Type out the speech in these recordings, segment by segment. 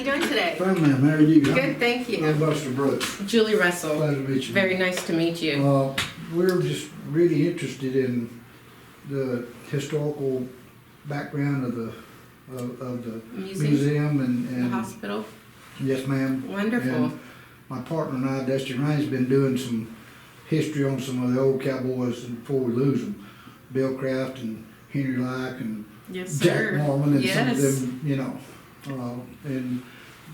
you doing today? Fine, ma'am. How are you? Good, thank you. I'm Buster Brooks. Julie Russell. Glad to meet you. Very nice to meet you. We're just really interested in the historical background of the museum and The hospital. yes, ma'am. Wonderful. And my partner and I, Dusty Reins, been doing some history on some of the old cowboys before we lose them. Bill Kraft and Henry Lyke and Yes, Jack sir. Norman and some of Yes. them, you know. And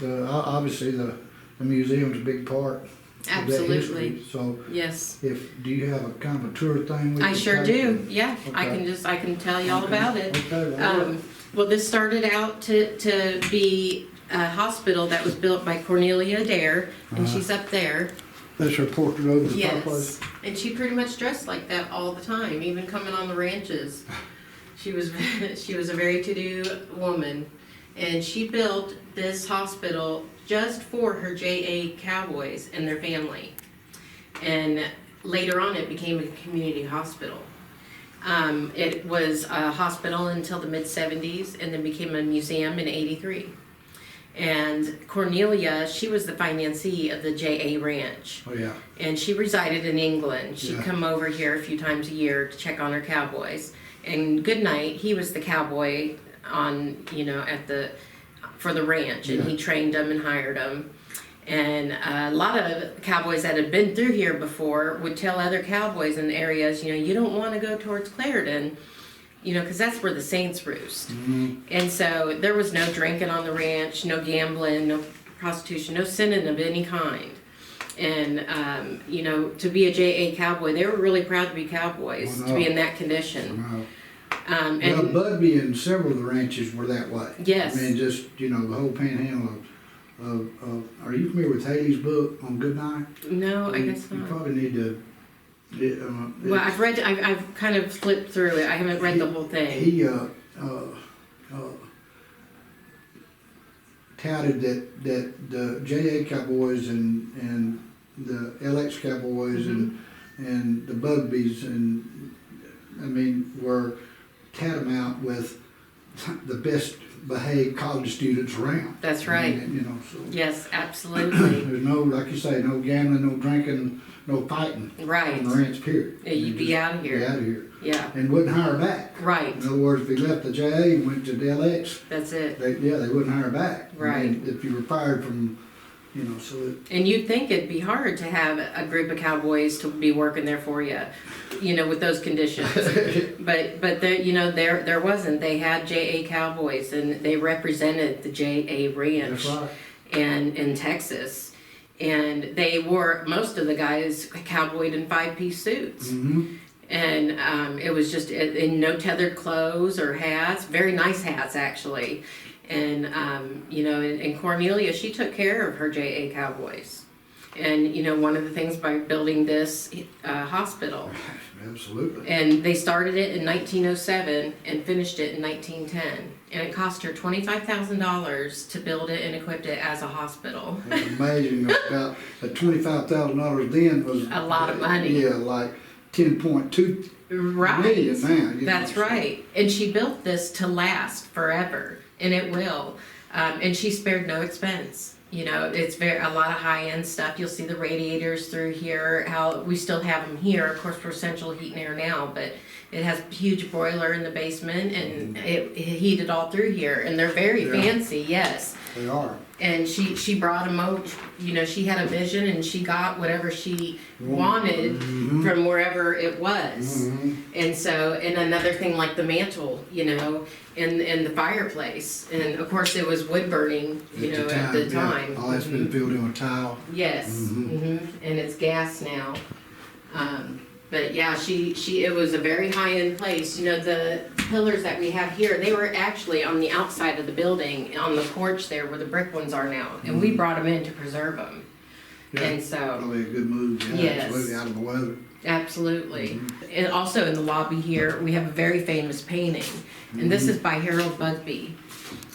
obviously the museum's a big part of that Absolutely. history. So Yes. do you have a kind of a tour thing? I sure do. Yeah. Okay. I can tell you all about it. Okay, well, Well, this started out to be a hospital that was built by Cornelia Adair, and she's up there. that's her portrait over the Yes. fireplace. And she pretty much dressed like that all the time, even coming on the ranches. She was a very to-do woman, and she built this hospital just for her JA cowboys and their family. And later on, it became a community hospital. It was a hospital until the mid-70s, and then became a museum in '83. And Cornelia, she was the financier of the JA Ranch. Oh, yeah. And she resided in England. She'd Yeah. come over here a few times a year to check on her cowboys. And Goodnight, he was the cowboy on, for the ranch, and Yeah. he trained them and hired them. And a lot of cowboys that had been through here before would tell other cowboys in the areas, you don't want to go towards Clarendon, because that's where the saints roost. Mm-hmm. And so there was no drinking on the ranch, no gambling, no prostitution, no sinning of any kind. And, to be a JA cowboy, they were really proud to be cowboys, Wow. to be in that condition. Wow. And Well, Budby and several of the ranches were that way. Yes. I mean, just, the whole panhandle of are you familiar with Haley's book on Goodnight? no, I guess You not. probably need to. Well, I've kind of flipped through it. I haven't read the whole thing. He touted that the JA Cowboys and the LX Cowboys and the Bugbys were tantamount with the best behaved college students around. That's right. So Yes, absolutely. there's no, like you say, no gambling, no drinking, no fighting Right. on the ranch, period. Yeah, you'd be out of Be here. out of here. Yeah, And wouldn't hire back. right. In other words, if he left the JA and went to the LX, That's it. they wouldn't hire back. Right. If you were fired from, so And you'd think it'd be hard to have a group of cowboys to be working there for you, with those conditions. But there, there wasn't. They had JA cowboys, and they represented the JA Ranch. that's right. And in Texas. And they wore, most of the guys cowboyed in 5-piece suits. Mm-hmm. And it was just in no tethered clothes or hats, very nice hats actually. And, and Cornelia, she took care of her JA cowboys. And, one of the things by building this hospital. Absolutely. And they started it in 1907 and finished it in 1910. And it cost her $25,000 to build it and equip it as a hospital. It's amazing. About the $25,000 then was A lot of money. Yeah, like 10.2 Right. million now. That's right. And she built this to last forever, and it will. And she spared no expense. It's a lot of high-end stuff. You'll see the radiators through here, how we still have them here. Of course, we're central heat and air now, but it has a huge boiler in the basement, and it heated all through here. And they're very Yeah. fancy, yes. They are. And she brought them over, she had a vision, and she got whatever she wanted from wherever it was. Mm-hmm. And so, and another thing like the mantle, and the fireplace. And of course it was wood burning, at the time. Yeah. All that's been filled in with tile. Yes, and it's gas now. But yeah, it was a very high-end place. The pillars that we have here, they were actually on the outside of the building, on the porch there where the brick ones are now. And we brought them in to preserve them. Yeah. And so, Probably a good move. Yeah, Yes. absolutely, out of the weather. absolutely. And also in the lobby here, we have a very famous painting. And this is by Harold Bugbee.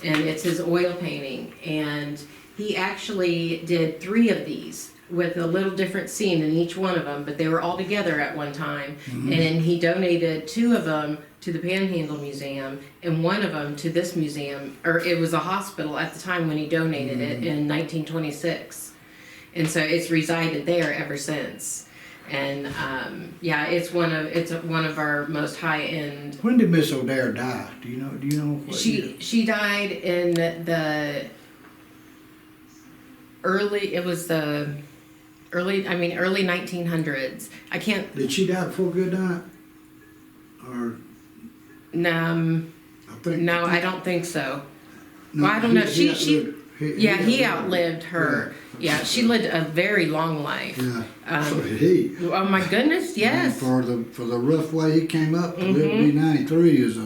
And it's his oil painting. And he actually did 3 of these with a little different scene in each one of them, but they were all together at one time. And he donated 2 of them to the Panhandle Museum and 1 of them to this museum, or it was a hospital at the time when he donated it in 1926. And so it's resided there ever since. And yeah, it's one of our most high end. When did Miss O'Dare die? Do you know? What year? She died in the early 1900s. I can't. Did she die before Goodnight? Or I think. No, I don't think so. No, Well, I don't know. He He outlived her. Yeah, she lived a very long life. Yeah. So did he. Oh my goodness, yes. And for the rough way he came up to live to be 93 is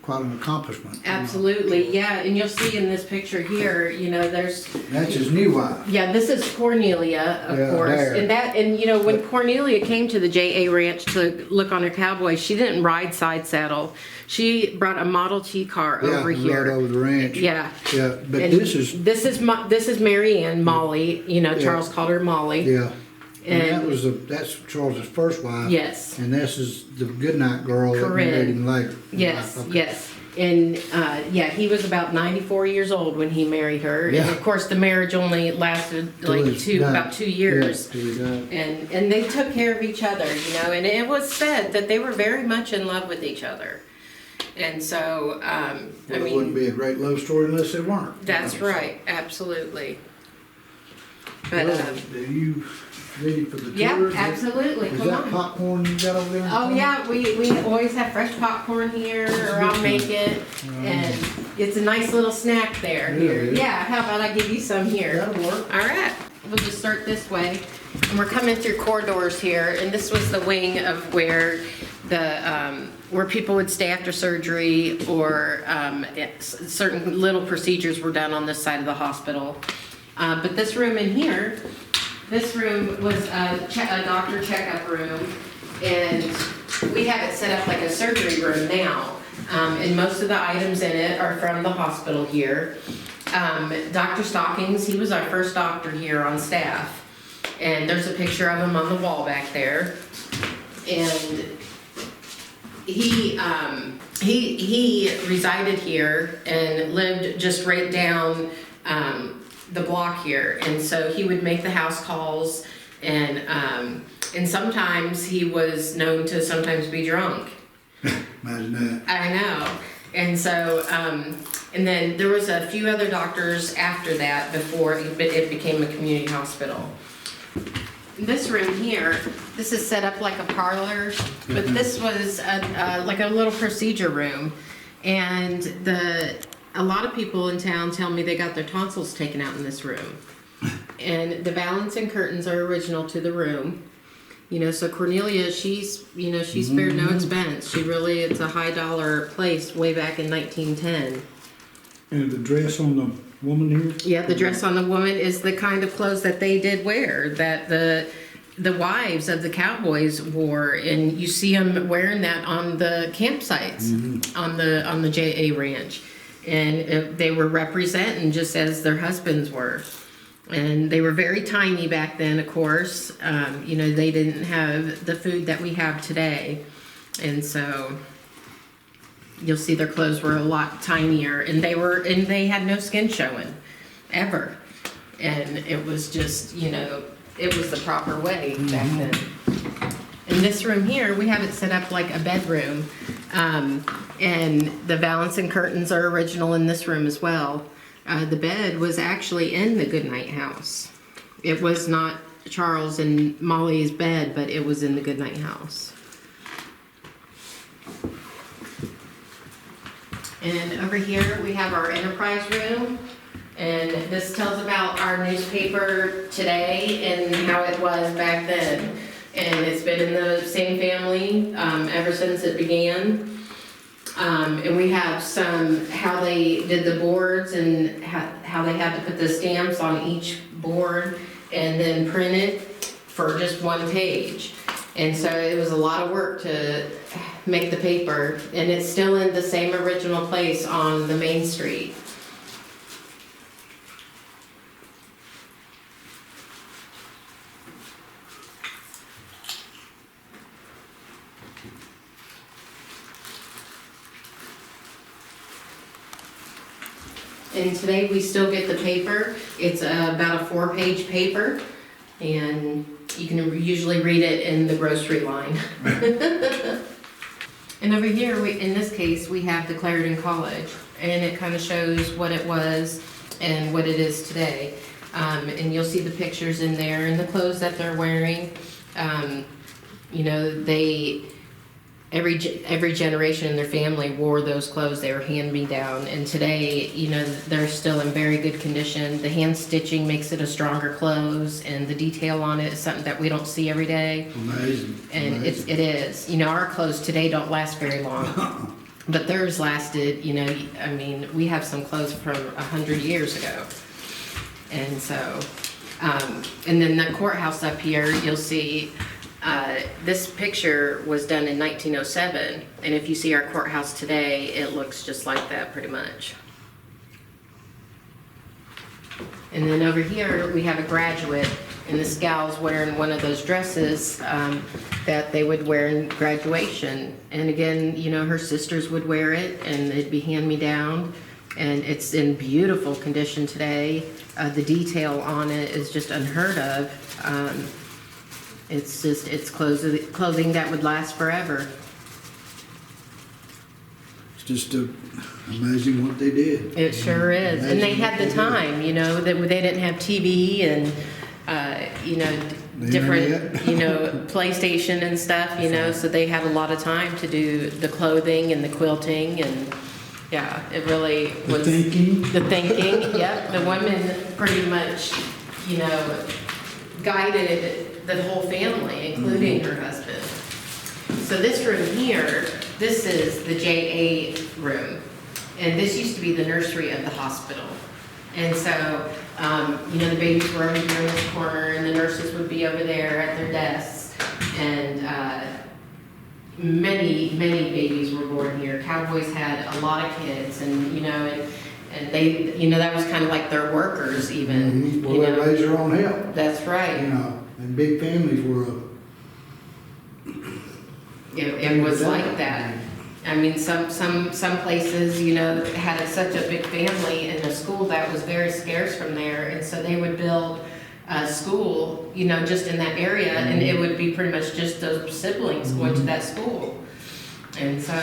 quite an accomplishment. Absolutely, yeah. And you'll see in this picture here, there's. That's his new wife. Yeah, this is Cornelia, of course. There. And when Cornelia came to the J.A. Ranch to look on her cowboy, she didn't ride side saddle. She brought a Model T car over here. Right over the ranch. Yeah. Yeah, but And this is Mary Ann, Molly. Charles called her Molly. yeah. And that's Charles's first wife. Yes. And this is the Goodnight girl that Corinne. married him later. Yes, Okay. yes. And he was about 94 years old when he married her. Yeah. And of course the marriage only lasted about 2 years. Yeah, till he died. And they took care of each other, and it was said that they were very much in love with each other. And so, It wouldn't be a great love story unless they weren't. That's right, absolutely. But, Well, are you ready for the tour? yeah, absolutely, Is come that on. popcorn you got over there? Oh yeah, we always have fresh popcorn here, or I'll make it, and it's a nice little snack there here. Really? Yeah, how about I give you some here? That'll work. All right, we'll just start this way, and we're coming through corridors here, and this was the wing of where where people would stay after surgery, or certain little procedures were done on this side of the hospital. But this room in here. This room was a doctor checkup room, and we have it set up like a surgery room now. And most of the items in it are from the hospital here. Dr. Stockings, he was our first doctor here on staff. And there's a picture of him on the wall back there. And he resided here and lived just right down the block here, and so he would make the house calls, and sometimes he was known to sometimes be drunk. Imagine that. I know. And so and then there was a few other doctors after that before it became a community hospital. This room here, this is set up like a parlor, but this was like a little procedure room, and a lot of people in town tell me they got their tonsils taken out in this room. And the valance and curtains are original to the room. So Cornelia, she's spared no expense. It's a high dollar place way back in 1910. And the dress on the woman here? Yeah, the dress on the woman is the kind of clothes that they did wear, that the wives of the cowboys wore, and you see them wearing that on the campsites on the J.A. Ranch. And they were representing just as their husbands were. And they were very tiny back then, of course. They didn't have the food that we have today. And so you'll see their clothes were a lot tinier, and they had no skin showing, ever. And it was just, it was the proper way back then. In this room here, we have it set up like a bedroom. And the valance and curtains are original in this room as well. The bed was actually in the Goodnight house. It was not Charles and Molly's bed, but it was in the Goodnight house. And over here we have our enterprise room. And this tells about our newspaper today and how it was back then. And it's been in the same family ever since it began. And we have how they did the boards and how they had to put the stamps on each board and then print it for just one page. And so it was a lot of work to make the paper, and it's still in the same original place on the main street. And today we still get the paper. It's about a 4-page paper, and you can usually read it in the grocery line. And over here, in this case, we have the Clarendon College, and it kind of shows what it was and what it is today. And you'll see the pictures in there and the clothes that they're wearing. You know, every generation in their family wore those clothes. They were hand-me-down, and today, you know, they're still in very good condition. The hand stitching makes it a stronger clothes, and the detail on it is something that we don't see every day. Amazing. And amazing. it is. You know, our clothes today don't last very long, but theirs lasted. You know, I mean, we have some clothes from 100 years ago, and so, and then the courthouse up here, you'll see. This picture was done in 1907, and if you see our courthouse today, it looks just like that pretty much. And then over here, we have a graduate, and this gal's wearing one of those dresses that they would wear in graduation. And again, you know, her sisters would wear it, and it'd be hand-me-down, and it's in beautiful condition today. The detail on it is just unheard of. It's clothing that would last forever. It's just amazing what they did. It sure is. And they had the time, you know, that they didn't have TV and, you know, The different, internet. you know, PlayStation and stuff, you know, so they had a lot of time to do the clothing and the quilting, and yeah, it really was. The thinking. The thinking, yep. The women pretty much, you know, guided the whole family, including her husband. So this room here, this is the JA room. And this used to be the nursery of the hospital. And so, you know, the babies were over here in this corner, and the nurses would be over there at their desks. And many babies were born here. Cowboys had a lot of kids, and, you know, and they, you know, that was kind of like their workers even. Well, you they know. raised their own help. That's right. You know, and big families were. It was like that. I mean, some places, you know, had such a big family, and a school that was very scarce from there, and so they would build a school, you know, just in that area, and it would be pretty much just those siblings going to that school. And so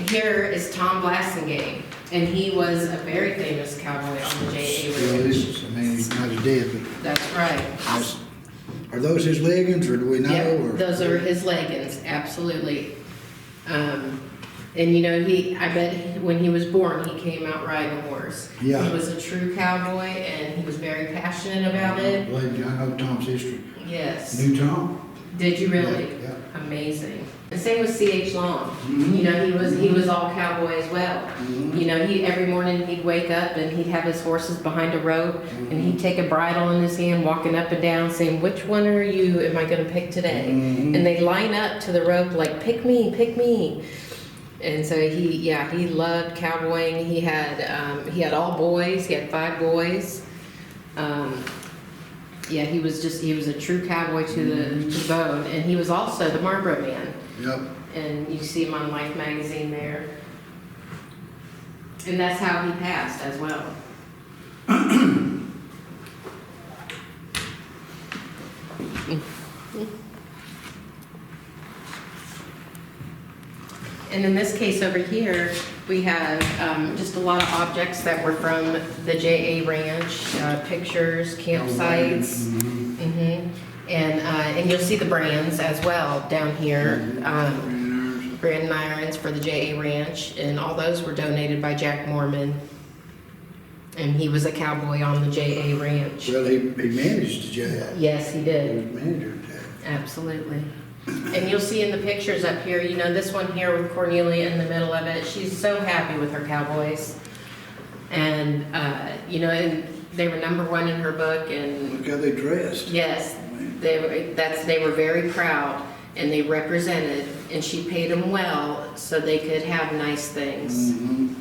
here is Tom Blasingame, and he was a very famous cowboy on the JA Ranch. I mean, he's not dead, but That's right. are those his leggings, or do we know? Yep, Or? those are his leggings, absolutely. And you know, I bet when he was born, he came out riding a horse. Yeah. He was a true cowboy, and he was very passionate about it. I know Tom's history. Yes. Knew Tom? Did you really? Yeah. Amazing. The same with C.H. Long. Mhm. You know, he was all cowboy as well. Mhm. You know, every morning he'd wake up and he'd have his horses behind a rope, and he'd take a bridle in his hand, walking up and down, saying, "Which one am I going to pick today?" Mhm. And they'd line up to the rope like, "Pick me, pick me." And so he loved cowboying. He had all boys. He had 5 boys. He was a true cowboy to the bone, and he was also the Marlboro Man. Yep. And you see him on Life magazine there. And that's how he passed as well. And in this case over here, we have just a lot of objects that were from the JA Ranch, pictures, campsites. Mhm. And you'll see the brands as well down here. Brand Brand and irons for the JA Ranch, and all those were donated by Jack Mormon. And he was a cowboy on the JA Ranch. Well, he managed to jail. Yes, he He did. was manager of jail. Absolutely. And you'll see in the pictures up here, you know, this one here with Cornelia in the middle of it, she's so happy with her cowboys. And, you know, and they were #1 in her book, and Look how they dressed. yes, they were very proud, and they represented, and she paid them well so they could have nice things. Mhm.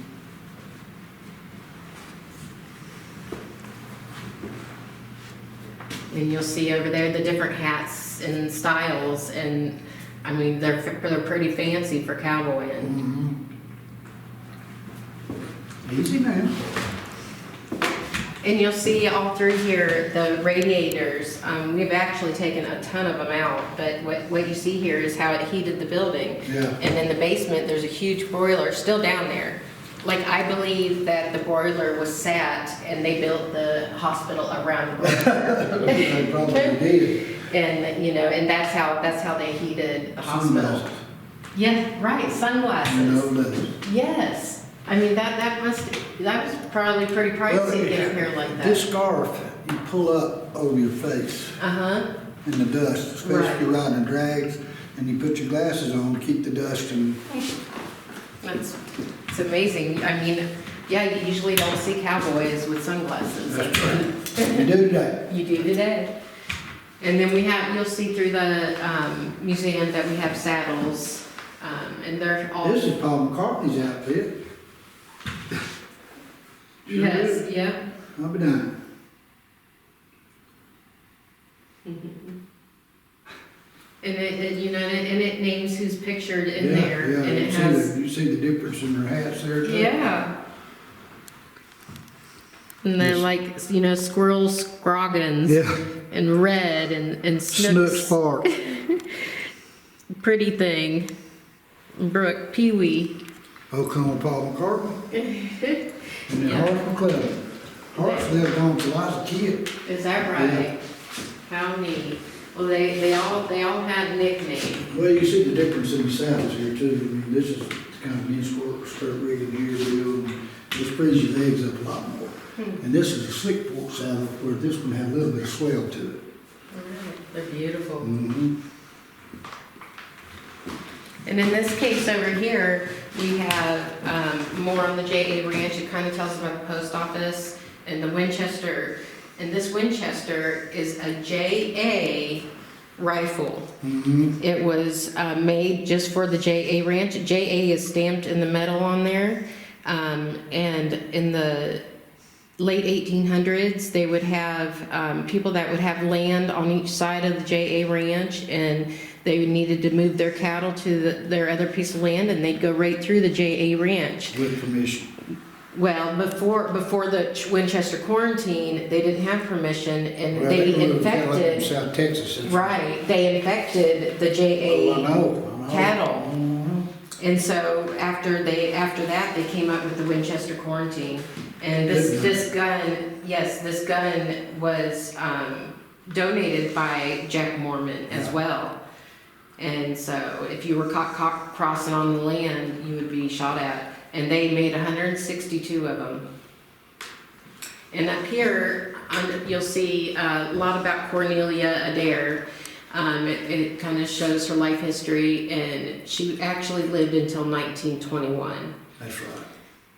And you'll see over there the different hats and styles, and I mean, they're pretty fancy for cowboying. Easy now. And you'll see all through here, the radiators, we've actually taken a ton of them out, but what you see here is how it heated the building. Yeah. And in the basement, there's a huge boiler still down there. Like, I believe that the boiler was sat and they built the hospital around the boiler. They probably did. And, you know, and that's how they heated the hospital. Sunglasses. Yeah, right, sunglasses. No less. Yes. I mean, that was probably pretty pricey to get a pair like that. This scarf you pull up over your face Uh-huh. in the dust, especially if you're riding drags, and you put your glasses on to keep the dust and It's amazing. I mean, yeah, you usually don't see cowboys with sunglasses. That's right. You do that. You do today. And then you'll see through the museum that we have saddles, and they're all. This is Paul McCartney's outfit. Sure Yes, is. yeah. I'll be done. And it names who's pictured in Yeah, there, yeah, and it has. you see the difference in their hats there too? Yeah. And then Yes. squirrel scroggins. Yeah. And red and Snook snooks. Spark. Pretty thing. Brooke, Pee-wee. Oklahoma Paul McCartney. And then Yeah. Hart McClellan. Hart's lived on till I was a kid. Is that right? How neat. Well, they all had nicknames. Well, you see the difference in the saddles here too. I mean, this is kind of mean skirt rigging here, deal, and this frees your legs up a lot more. And this is a slick fork saddle where this one had a little bit of swell to it. They're beautiful. Mm-hmm. And in this case over here, we have more on the JA Ranch. It kind of tells us about the post office and the Winchester. And this Winchester is a JA rifle. Mm-hmm. It was made just for the JA Ranch. JA is stamped in the metal on there. And in the late 1800s, they would have people that would have land on each side of the JA Ranch, and they needed to move their cattle to their other piece of land, and they'd go right through the JA Ranch. With permission. Well, before the Winchester quarantine, they didn't have permission, and Well, they were kind of like in infected. South Texas. Right, they infected the Oh, JA I know. cattle. Mhm. And so after that, they came up with the Winchester quarantine. And this gun was donated by Jack Mormon as well. And so if you were caught crossing on the land, you would be shot at. And they made 162 of them. And up here, you'll see a lot about Cornelia Adair. It kind of shows her life history, and she actually lived until 1921. That's right.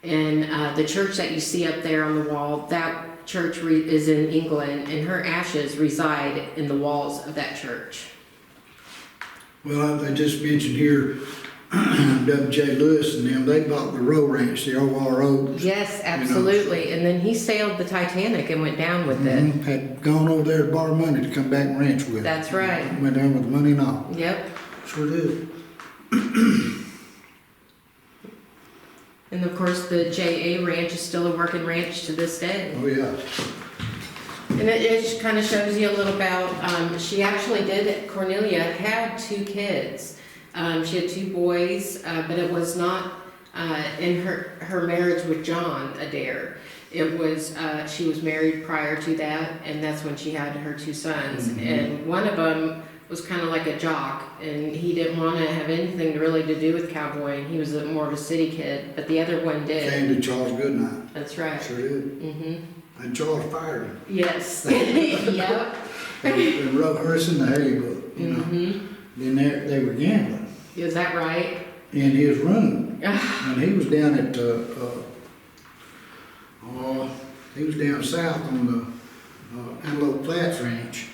And the church that you see up there on the wall, that church is in England, and her ashes reside in the walls of that church. Well, I just mentioned here, W.J. Lewis and them, they bought the Roe Ranch, the ORO. Yes, absolutely. And then he sailed the Titanic and went down with it. Had gone over there to borrow money to come back and ranch with. That's right. Went down with money and all. Yep. Sure did. And of course, the JA Ranch is still a working ranch to this day. Oh, yeah. And it kind of shows you a little about, Cornelia had 2 kids. She had 2 boys, but it was not in her marriage with John Adair. It was, she was married prior to that, and that's when she had her 2 sons. Mm-hmm. And one of them was kind of like a jock, and he didn't want to have anything really to do with cowboying. He was more of a city kid, but the other one did. Came to Charles Goodnight. That's right. Sure did. Mm-hmm. And Charles fired him. Yes. Yep. And wrote Harrison the Harry book, you know. Mm-hmm. Then they were gambling Is that right? in his room. And he was down at, he was down south on the Antelope Flats Ranch.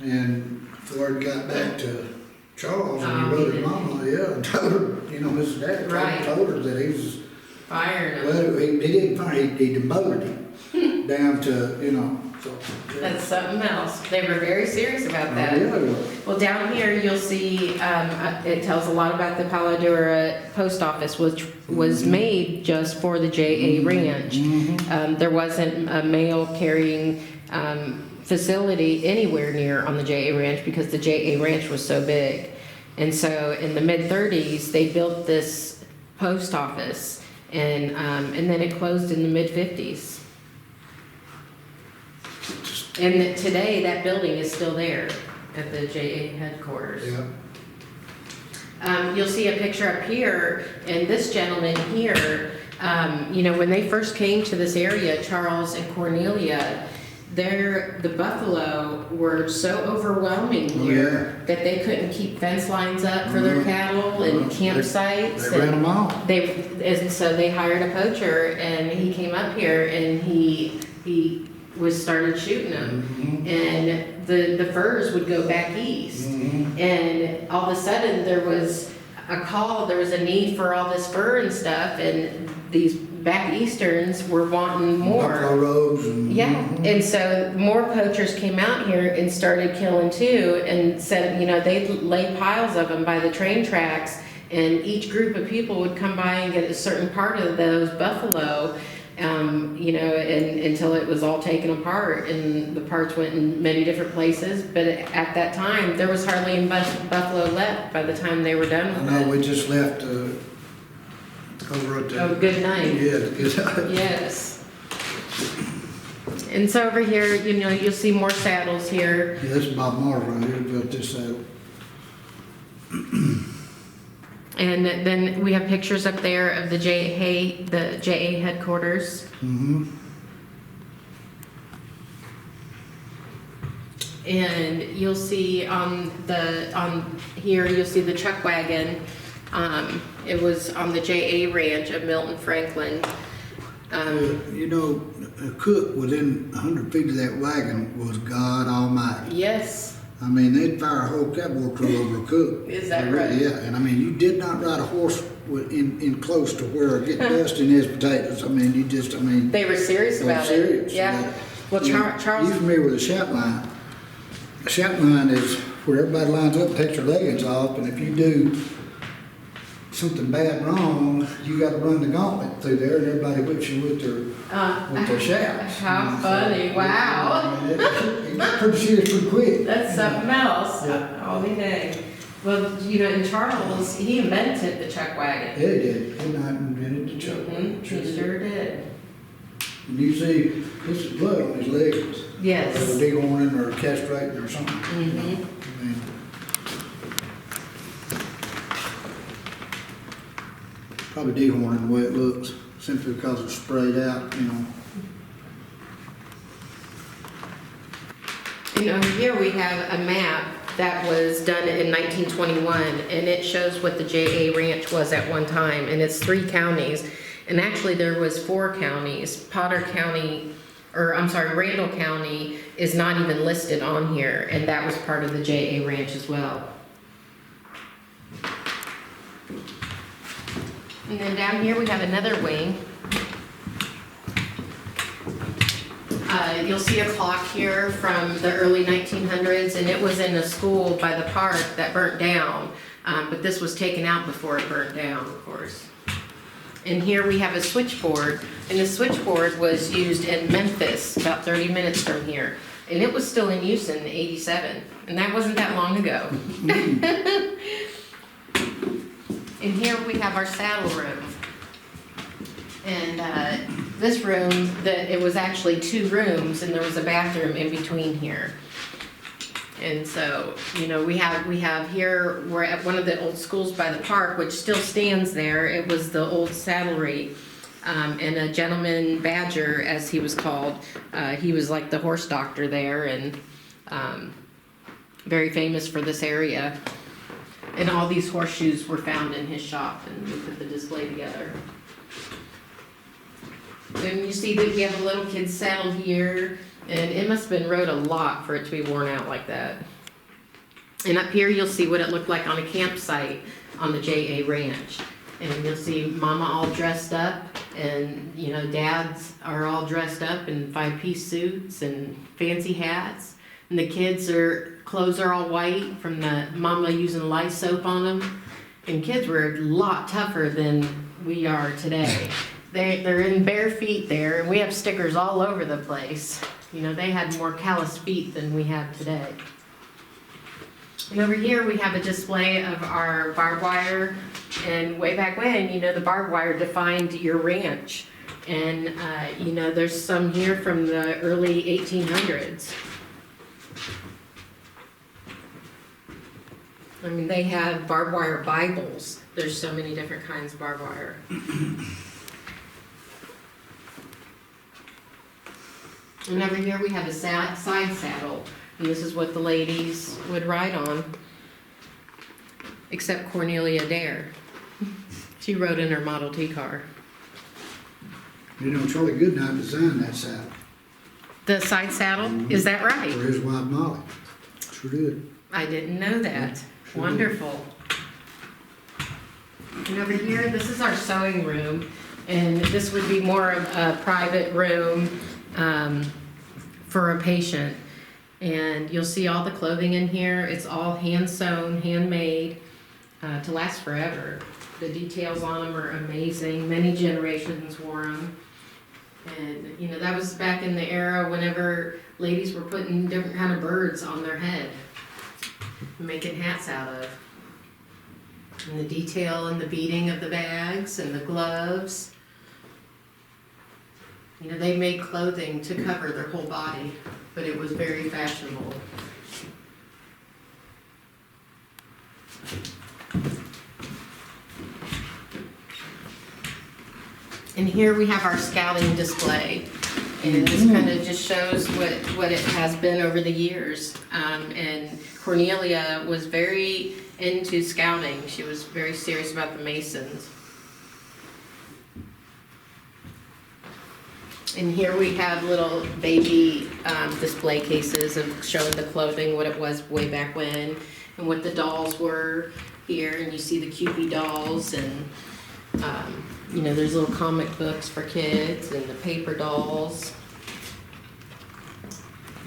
And before he got back to Charles, and he wrote his mama, and told her, his dad Right. told her that he was, Fired him. well, he didn't fire, he demoted him down to, So, That's something else. They were very serious about Oh, that. yeah, well, Well, down here, you'll see, it tells a lot about the Paladura post office, which was made just for the JA Ranch. There wasn't a mail carrying, facility anywhere near on the JA Ranch because the JA Ranch was so big. And so in the mid-30s, they built this post office, and then it closed in the mid-50s. And today, that building is still there at the JA headquarters. yeah. You'll see a picture up here, and this gentleman here, you know, when they first came to this area, Charles and Cornelia, the buffalo were so overwhelming here that they couldn't keep fence lines up for their cattle and campsites. They ran them off. And so they hired a poacher, and he came up here and he started shooting them. And the furs would go back east. And all of a sudden there was a call, there was a need for all this fur and stuff, and these back easterns were wanting more. Buffalo robes and. Yeah, and so more poachers came out here and started killing too, and said, you know, they'd lay piles of them by the train tracks, and each group of people would come by and get a certain part of those buffalo, you know, and until it was all taken apart, and the parts went in many different places. But at that time, there was hardly any buffalo left by the time they were done with I it. know, we just left, over at the. Oh, Goodnight. Yeah, Goodnight. Yes. And so over here, you know, you'll see more saddles here. Yeah, this is Bob Morris right here, built this saddle. And then we have pictures up there of the JA headquarters. And you'll see on here, you'll see the chuck wagon. It was on the JA ranch of Milton Franklin. You know, a cook within 100 feet of that wagon was God Almighty. Yes. I mean, they'd fire a whole cowboy crew over a cook. Is that They really- right? Yeah, and I mean, you did not ride a horse in close to where it get dust in his potatoes. I mean, you just, I mean. They were serious they were about serious it. Yeah. about it. Well, You know, Charles. You familiar with a shout line? A shout line is where everybody lines up, takes their leggings off, and if you do something bad wrong, you gotta run the gauntlet through there, and everybody whips you with their shouts. How funny. Wow. I mean, it's pretty serious pretty quick. That's something else. Yeah. Holy dang. Well, you know, and Charles, he invented the chuck wagon. Yeah, he did. Goodnight invented the chuck. He sure did. And you see, this is blood on his legs. Yes. They were dehorning or castrating or something. You know? I mean, probably dehorning the way it looks, simply because it's sprayed out, you know. And over here we have a map that was done in 1921, and it shows what the JA Ranch was at one time, and it's 3 counties. And actually there was 4 counties. Potter County, or I'm sorry, Randall County is not even listed on here, and that was part of the JA Ranch as well. And then down here we have another wing. You'll see a clock here from the early 1900s, and it was in a school by the park that burnt down, but this was taken out before it burnt down, of course. And here we have a switchboard, and the switchboard was used in Memphis, about 30 minutes from here, and it was still in use in '87, and that wasn't that long ago. And here we have our saddle room. And this room, it was actually 2 rooms, and there was a bathroom in between here. And so, you know, we have here, we're at one of the old schools by the park, which still stands there. It was the old saddlery. And a gentleman Badger, as he was called, he was like the horse doctor there, and very famous for this area. And all these horseshoes were found in his shop, and we put the display together. And you see that we have a little kid's saddle here, and it must have been rode a lot for it to be worn out like that. And up here you'll see what it looked like on a campsite on the JA Ranch. And you'll see mama all dressed up, and dads are all dressed up in 5-piece suits and fancy hats. And the clothes are all white from the mama using lye soap on them. And kids were a lot tougher than we are today. They're in bare feet there, and we have stickers all over the place. They had more calloused feet than we have today. And over here we have a display of our barbed wire. And way back when, the barbed wire defined your ranch. And, there's some here from the early 1800s. I mean, they have barbed wire Bibles. There's so many different kinds of barbed wire. And over here we have a side saddle. And this is what the ladies would ride on. Except Cornelia Dare. She rode in her Model T car. Charlie Goodnight designed that saddle. The side saddle? Is that right? For his wife Molly. Sure did. I didn't know that. Sure. Wonderful. And over here, this is our sewing room. And this would be more of a private room for a patient. And you'll see all the clothing in here. It's all hand sewn, handmade, to last forever. The details on them are amazing. Many generations wore them. And, that was back in the era whenever ladies were putting different kind of birds on their head, making hats out of. And the detail and the beading of the bags and the gloves. They made clothing to cover their whole body, but it was very fashionable. And here we have our scouting display. And this kind of just shows what it has been over the years. And Cornelia was very into scouting. She was very serious about the Masons. And here we have little baby display cases of showing the clothing, what it was way back when, and what the dolls were here. And you see the Cupid dolls, and there's little comic books for kids and the paper dolls.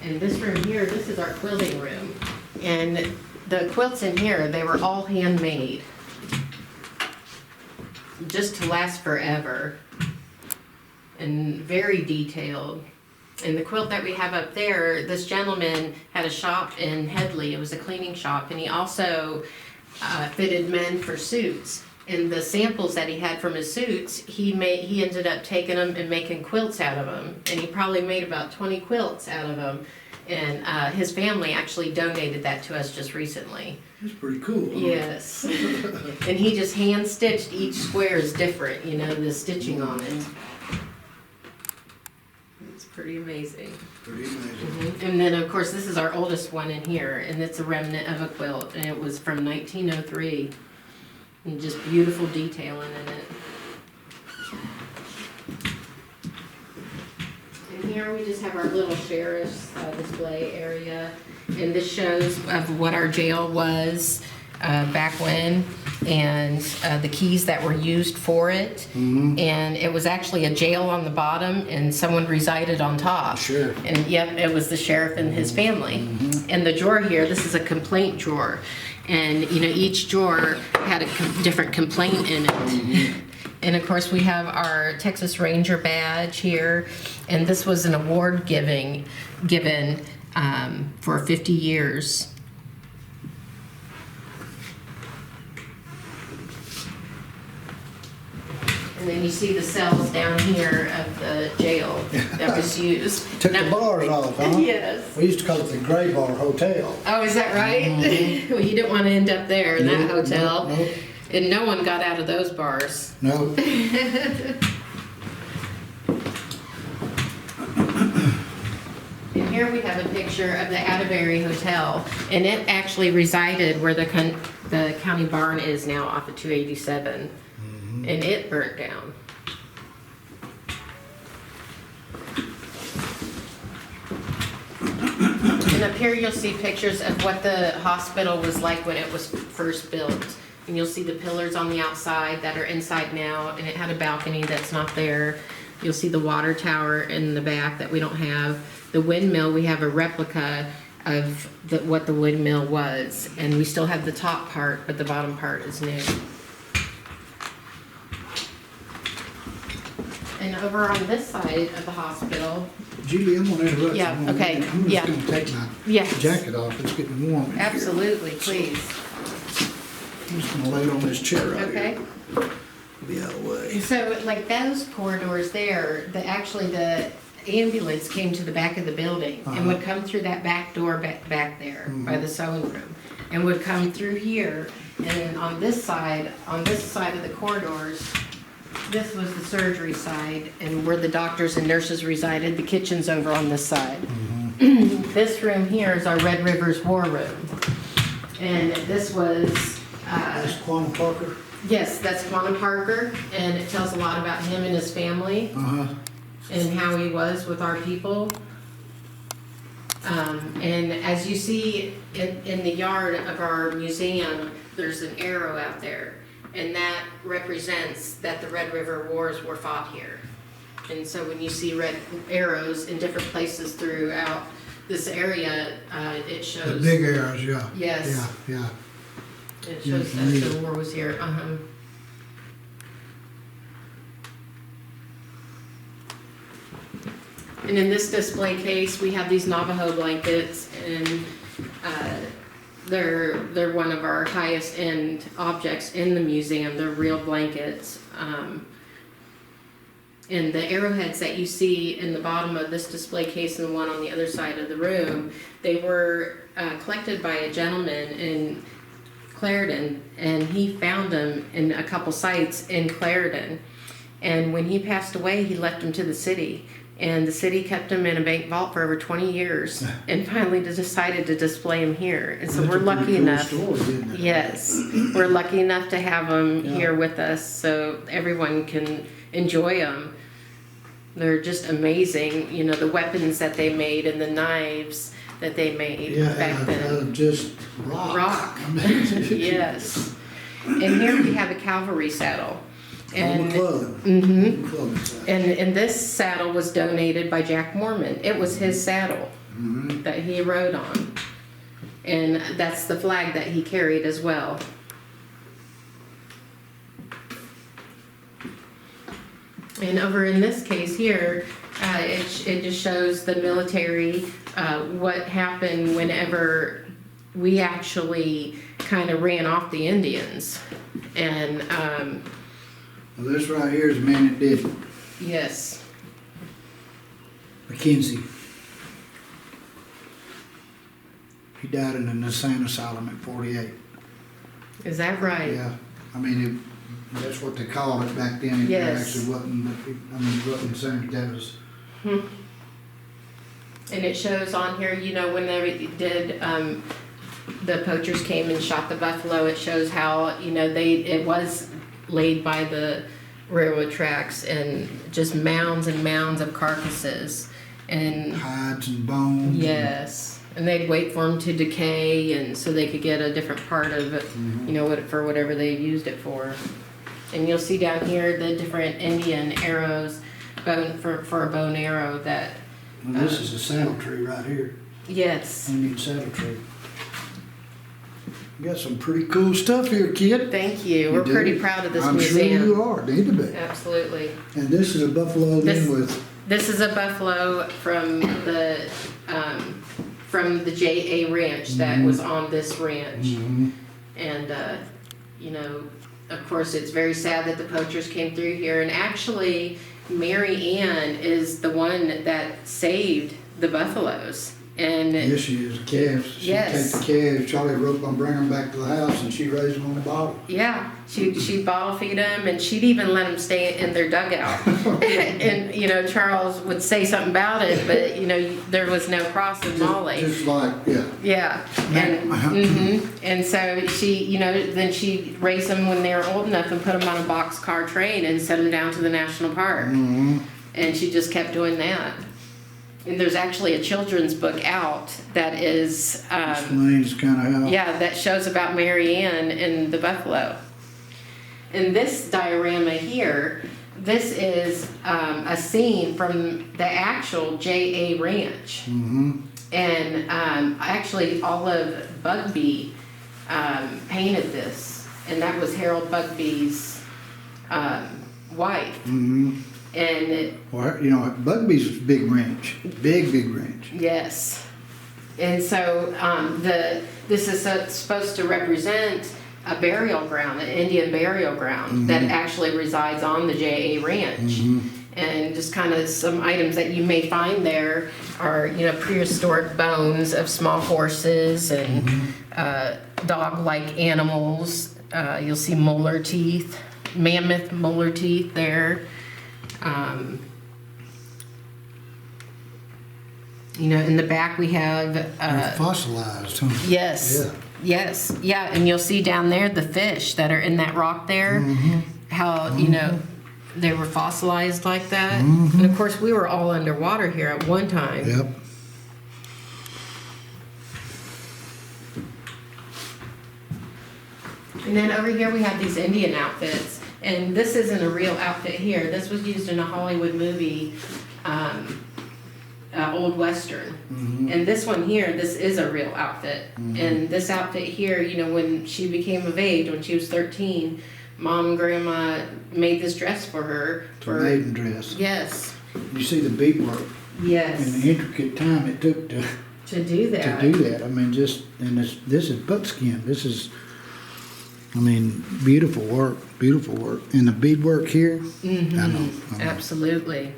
And this room here, this is our quilting room. And the quilts in here, they were all handmade, just to last forever, and very detailed. And the quilt that we have up there, this gentleman had a shop in Headley. It was a cleaning shop, and he also fitted men for suits. And the samples that he had from his suits, he ended up taking them and making quilts out of them. And he probably made about 20 quilts out of them. And his family actually donated that to us just recently. That's pretty cool. Huh? Yes. And he just hand stitched. Each square is different, the stitching on it. It's pretty amazing. Pretty amazing. Mm-hmm. And then, of course, this is our oldest one in here, and it's a remnant of a quilt, and it was from 1903. And just beautiful detailing in it. And here we just have our little sheriff's display area. And this shows of what our jail was back when, and the keys that were used for it. Mm-hmm. And it was actually a jail on the bottom, and someone resided on top. Sure. And yep, it was the sheriff and his family. Mm-hmm. And the drawer here, this is a complaint drawer. And, each drawer had a different complaint in it. Mm-hmm. And of course, we have our Texas Ranger badge here. And this was an award given for 50 years. And then you see the cells down here of the jail that was used. Took the bars off, huh? Yes. We used to call it the Gray Bar Hotel. Oh, is that right? Mm-hmm. Well, you didn't want to end up there in that hotel. Nope. And no one got out of those bars. No. And here we have a picture of the Atterbury Hotel. And it actually resided where the county barn is now off of 287. And it burnt down. And up here you'll see pictures of what the hospital was like when it was first built. And you'll see the pillars on the outside that are inside now, and it had a balcony that's not there. You'll see the water tower in the back that we don't have. The windmill, we have a replica of what the windmill was, and we still have the top part, but the bottom part is new. And over on this side of the hospital, Julie, I'm gonna interrupt you. Yeah, one okay, minute. I'm yeah. just gonna take my Yes. jacket off, it's getting warm in here. absolutely, please. I'm just gonna lay it on this chair right Okay. here. Be out of the way. So like those corridors there, the ambulance came to the back of the building and would come through that back door back there by the sewing room, and would come through here. And then on this side of the corridors, this was the surgery side, and where the doctors and nurses resided. The kitchen's over on this side. This room here is our Red Rivers War Room, and this was. That's Quanah Parker? Yes, that's Quanah Parker, and it tells a lot about him and his family and how he was with our people. And as you see in the yard of our museum, there's an arrow out there, and that represents that the Red River Wars were fought here. And so when you see red arrows in different places throughout this area, it shows. The big arrows, yeah. Yes. Yeah. It shows that the war was here. And in this display case, we have these Navajo blankets, and they're one of our highest end objects in the museum. They're real blankets. And the arrowheads that you see in the bottom of this display case and the one on the other side of the room, they were collected by a gentleman in Clarendon, and he found them in a couple sites in Clarendon. And when he passed away, he left them to the city, and the city kept them in a bank vault for over 20 years, and finally decided to display them here. And so That's we're a pretty lucky cool enough. story, isn't it? Yes, we're lucky enough to have them here with us, so everyone can enjoy them. They're just amazing, you know, the weapons that they made and the knives that they made back out then. of just rock. I mean, Yes. And here we have a cavalry saddle. And, and this saddle was donated by Jack Mormon. It was his saddle that he rode on. And that's the flag that he carried as well. And over in this case here, it just shows the military, what happened whenever we actually kind of ran off the Indians. And well, this right here is the man that did it, yes, Mackenzie. He died in an insane asylum at 48. is that right? Yeah, I mean, that's what they called it back then. It Yes. actually wasn't, I mean, it wasn't insane, that was. And it shows on here, you know, when they did, the poachers came and shot the buffalo, it shows how, you know, it was laid by the railroad tracks, and just mounds and mounds of carcasses. And Hides and bones. yes, and they'd wait for them to decay, and so they could get a different part of it, you know, for whatever they used it for. And you'll see down here the different Indian arrows, for a bow and arrow that. Well, this is a saddle tree right here. Yes. Indian saddle tree. You got some pretty cool stuff here, kid. Thank you. You We're do? pretty proud of this I'm museum. sure you are. Need to be. Absolutely. And this is a buffalo then with. This is a buffalo from the J.A. ranch that was on this ranch. And, you know, of course, it's very sad that the poachers came through here. And actually, Mary Ann is the one that saved the buffaloes. And Yes, she is. Calves. She'd Yes. take the calves, Charlie rope them, bring them back to the house, and she'd raise them on the bottle. yeah, she'd bottle feed them, and she'd even let them stay in their dugout. And, you know, Charles would say something about it, but, you know, there was no crossing Molly. Just like, yeah. Yeah, and so she, you know, then she raised them when they were old enough and put them on a boxcar train and sent them down to the national park. And she just kept doing that. And there's actually a children's book out that is, Explains kind of how. yeah, that shows about Mary Ann and the buffalo. in this diorama here, this is a scene from the actual J.A. Ranch. Mm-hmm. And actually, Olive Bugby painted this, and that was Harold Bugby's wife. Mm-hmm. And Well, you know, Bugby's a big ranch, big ranch. yes, and so this is supposed to represent a burial ground, an Indian burial ground that actually resides on the J.A. Ranch. And just kind of some items that you may find there are, you know, prehistoric bones of small horses and dog-like animals. You'll see molar teeth, mammoth molar teeth there. You know, in the back we have They're fossilized, huh? yes, Yeah. yes, yeah, and you'll see down there the fish that are in that rock there. How you know they were fossilized like that, and of course we were all underwater here at one time. Yep. And then over here we have these Indian outfits, and this isn't a real outfit here. This was used in a Hollywood movie. Old Western. And this one here, this is a real outfit. And this outfit here, you know, when she became of age, when she was 13, Mom and Grandma made this dress for her. It's a maiden dress. Yes. You see the beadwork and Yes. the intricate time it took to Do that. do that. I mean, and this is buckskin. This is, I mean, beautiful work. And the beadwork here, I know. Absolutely.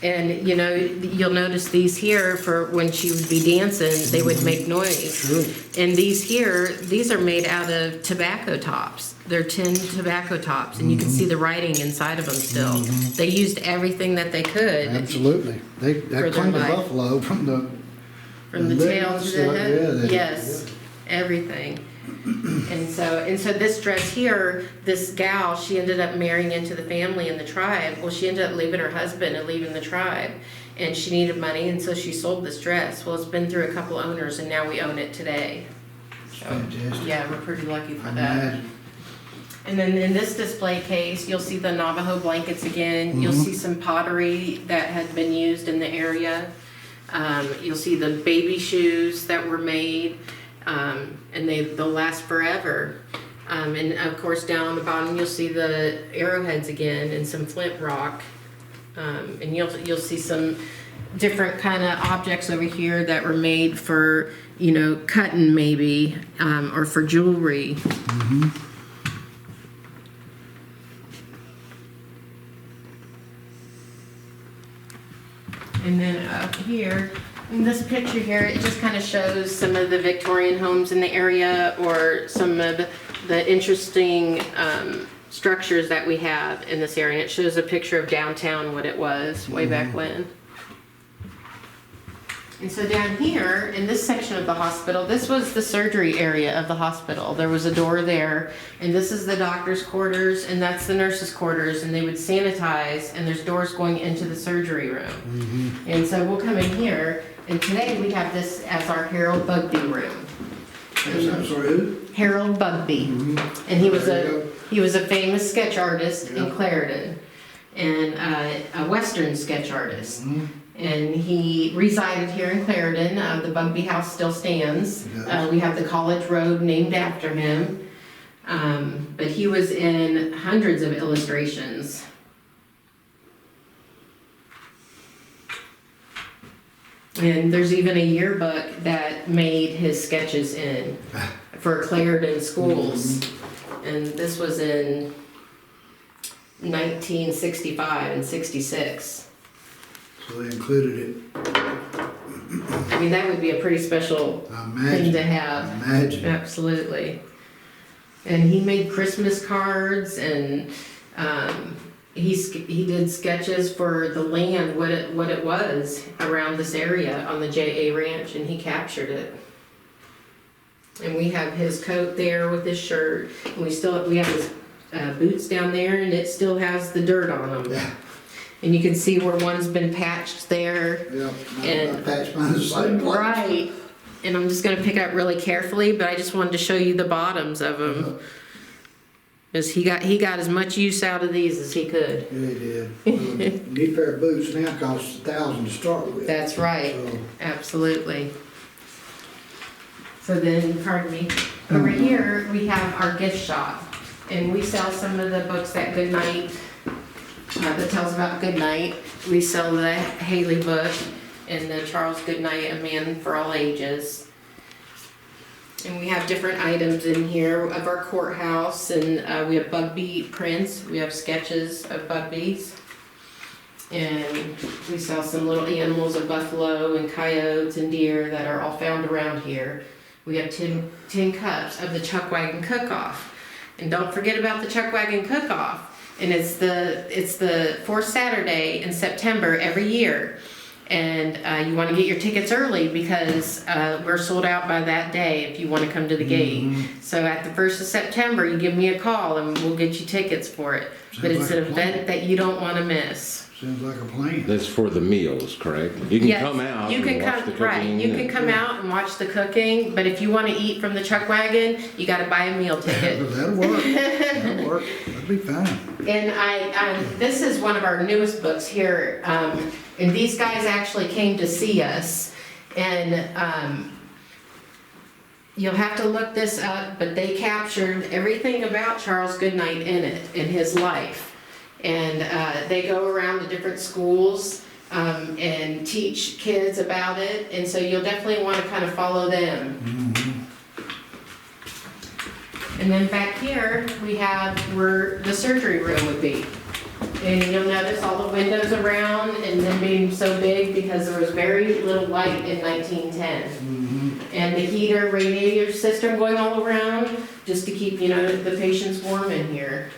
And you know, you'll notice these here for when she would be dancing, they would make noise. Sure. And these here, these are made out of tobacco tops. They're tin tobacco tops, and you can see the writing inside of them still. They used everything that they could. Absolutely. They For cleaned the their life. buffalo from the Tail to the head. Yeah, Yes, everything. And so this dress here, this gal, she ended up marrying into the family and the tribe. Well, she ended up leaving her husband and leaving the tribe, and she needed money, and so she sold this dress. Well, it's been through a couple owners, and now we own it today. So, Fantastic. yeah, we're pretty lucky for I that. imagine. And then in this display case, you'll see the Navajo blankets again. You'll see some pottery that had been used in the area. You'll see the baby shoes that were made, and they'll last forever. And of course, down on the bottom, you'll see the arrowheads again and some flint rock. And you'll see some different kind of objects over here that were made for, you know, cutting maybe, or for jewelry. And then up here, in this picture here, it just kind of shows some of the Victorian homes in the area or some of the interesting structures that we have in this area. It shows a picture of downtown, what it was way back when. And so down here, in this section of the hospital, this was the surgery area of the hospital. There was a door there, and this is the doctor's quarters, and that's the nurse's quarters, and they would sanitize, and there's doors going into the surgery room. And so we'll come in here, and today we have this as our Harold Bugby room. I'm sorry, who? Harold Bugby, and he was a famous sketch artist in Clarendon, and a Western sketch artist. And he resided here in Clarendon. The Bugby House still stands. We have the College Road named after him. But he was in hundreds of illustrations. And there's even a yearbook that made his sketches in for Clarendon schools. And this was in 1965 and 66. So they included it. I mean, that would be a pretty special thing to have. Imagine. Absolutely. And he made Christmas cards, and he did sketches for the land, what it was around this area on the J.A. Ranch, and he captured it. And we have his coat there with his shirt, and we have his boots down there, and it still has the dirt on them. Yeah. And you can see where one's been patched there. Yeah. And- I patched mine the same place. Right. And I'm just gonna pick up really carefully, but I just wanted to show you the bottoms of them. Because he got as much use out of these as he could. Yeah, he did. A new pair of boots now costs $1,000 to start with. That's right, So, absolutely. So then, pardon me, over here, we have our gift shop. And we sell some of the books that Goodnight, that tells about Goodnight. We sell the Haley book and the Charles Goodnight, A Man for All Ages. And we have different items in here of our courthouse, and we have Bugbee prints. We have sketches of Bugbees. And we sell some little animals of buffalo and coyotes and deer that are all found around here. We have tin cups of the Chuck Wagon Cook-Off. And don't forget about the Chuck Wagon Cook-Off. And it's the fourth Saturday in September every year. And you want to get your tickets early because we're sold out by that day if you want to come to the gate. So at the 1st of September, you give me a call and we'll get you tickets for it. But it's an event that you don't want to miss. Sounds like a plan. That's for the meals, correct? You can Yes, come out you and can watch come, the cooking. right, you can come out and watch the cooking, but if you want to eat from the Chuck Wagon, you got to buy a meal ticket. That'll work. That'll work. That'll be fine. And this is one of our newest books here, and these guys actually came to see us, and you'll have to look this up, but they captured everything about Charles Goodnight in it, in his life. And they go around to different schools and teach kids about it, and so you'll definitely want to kind of follow them. And then back here, we have where the surgery room would be. And you'll notice all the windows around and them being so big because there was very little light in 1910. And the heater, radiator system going all around just to keep, the patients warm in here.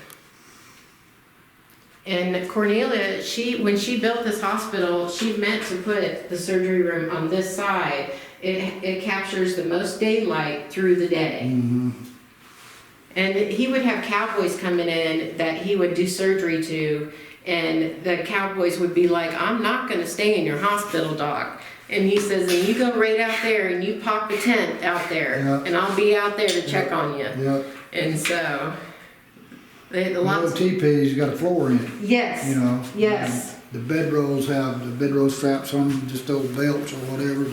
And Cornelia, when she built this hospital, she meant to put the surgery room on this side. It captures the most daylight through the day. And he would have cowboys coming in that he would do surgery to, and the cowboys would be like, I'm not gonna stay in your hospital, doc. And he says, and you go right out there and you pop a tent out there, and I'll be out there to check on you. Yep. And so, The little teepee's got a floor in it. Yes. Yes. The bedrolls have the bedroll straps on them, just old belts or whatever.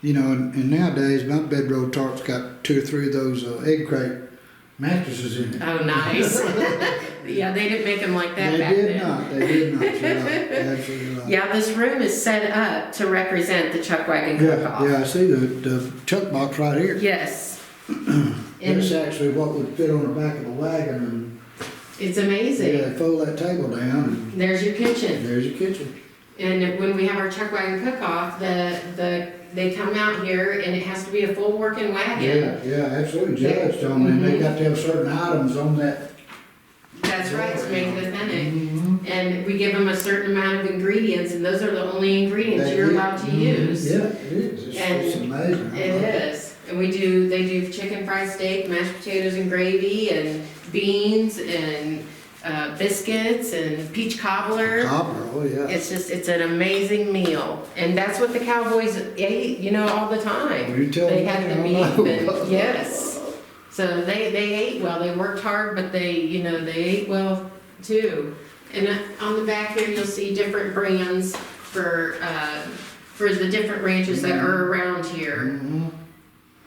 And nowadays my bedroll tarp's got 2 or 3 of those egg crate mattresses in it. Oh, nice. Yeah, they didn't make them like that back They then. did not. You're right. Absolutely right. Yeah, this room is set up to represent the Chuck Wagon Cook-Off. Yeah, I see the chuck box right here. Yes. That's actually what would fit on the back of the wagon, and It's amazing. yeah, fold that table down, and There's your kitchen. there's your kitchen. And when we have our Chuck Wagon Cook-Off, they come out here and it has to be a full working wagon. Yeah, absolutely. Judge told me they got to have certain items on that. That's right, to make it authentic. And we give them a certain amount of ingredients, and those are the only ingredients you're allowed to use. Yeah, it is. It's amazing. It is. And they do chicken fried steak, mashed potatoes and gravy, and beans, and biscuits, and peach cobbler. Cobbler, oh yeah. It's an amazing meal. And that's what the cowboys ate, all the time. You tell They me, had I the don't beef, know. and yes. So they ate well, they worked hard, but they ate well too. And on the back here, you'll see different brands for the different ranches that are around here.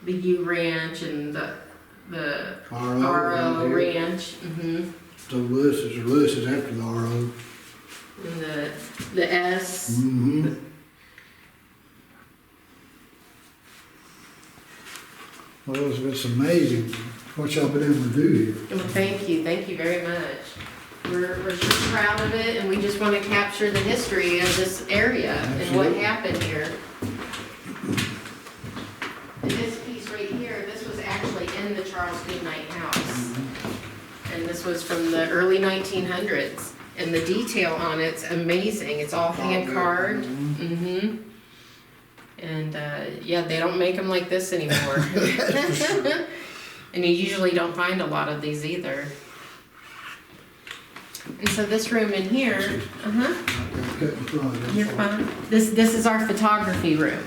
The U Ranch and the RO Ranch. So Lewis is after the RO. And the S. Well, it's amazing what y'all been able to do here. Well, thank you very much. We're so proud of it, and we just want to capture the history of this area and what happened here. And this piece right here, this was actually in the Charles Goodnight house. And this was from the early 1900s. And the detail on it's amazing. It's all hand carved. And yeah, they don't make them like this anymore. And you usually don't find a lot of these either. And so this room in here, you're fine. This is our photography room.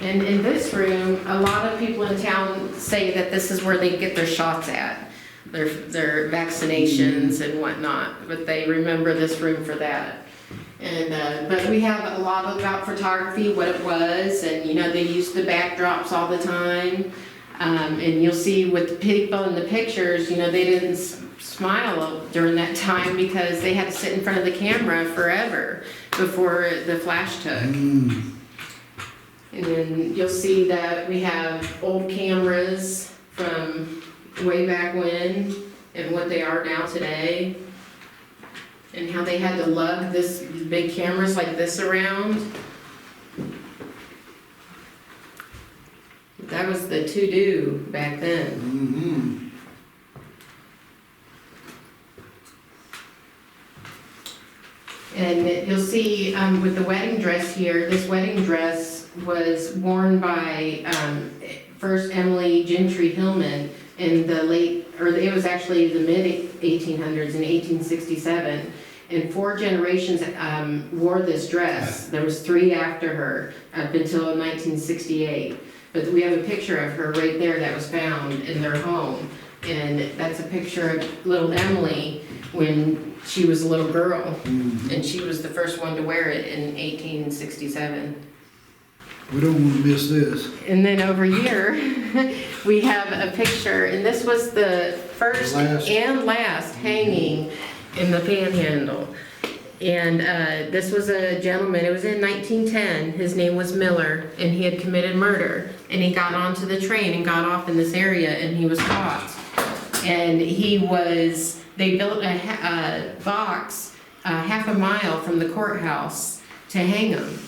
And in this room, a lot of people in town say that this is where they get their shots at. their vaccinations and whatnot, but they remember this room for that. And, but we have a lot about photography, what it was, and you know, they used the backdrops all the time. And you'll see with the people in the pictures, you know, they didn't smile during that time because they had to sit in front of the camera forever before the flash took. And then you'll see that we have old cameras from way back when and what they are now today. And how they had to lug this big cameras like this around. That was the to-do back then. And you'll see with the wedding dress here, this wedding dress was worn by first Emily Gentry Hillman in the late, or it was actually the mid-1800s in 1867. And 4 generations wore this dress. There was 3 after her up until 1968. But we have a picture of her right there that was found in their home. And that's a picture of little Emily when she was a little girl. And she was the first one to wear it in 1867. We don't want to miss this. And then over here, we have a picture, and this was the first and last hanging in the Panhandle. And this was a gentleman, it was in 1910, his name was Miller, and he had committed murder. And he got onto the train and got off in this area, and he was caught. And they built a box half a mile from the courthouse to hang him.